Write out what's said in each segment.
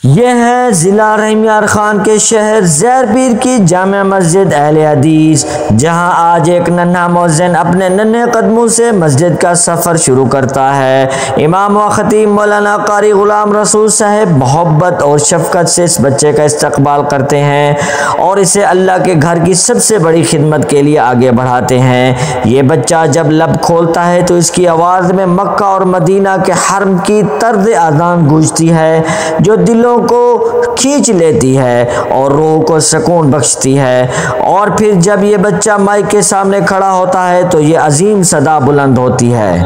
یہ ہے ضلع رحمیار خان کے شہر زیر پیر کی جامع مسجد اہل حدیث، جہاں آج ایک ننھا مؤذن اپنے ننھے قدموں سے مسجد کا سفر شروع کرتا ہے۔ امام و خطیب مولانا قاری غلام رسول صاحب محبت اور شفقت سے اس بچے کا استقبال کرتے ہیں اور اسے اللہ کے گھر کی سب سے بڑی خدمت کے لیے آگے بڑھاتے ہیں۔ یہ بچہ جب لب کھولتا ہے تو اس کی آواز میں مکہ اور مدینہ کے حرم کی طرز اذان گونجتی ہے جو دلوں کو کھینچ لیتی ہے اور روح کو سکون بخشتی ہے، اور پھر جب یہ بچہ مائک کے سامنے کھڑا ہوتا ہے تو یہ عظیم صدا بلند ہوتی ہے۔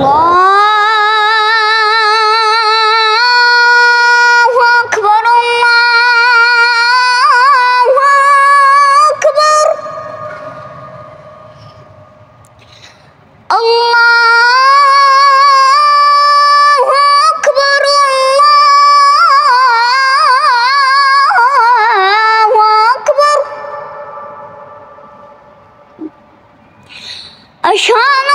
اشہد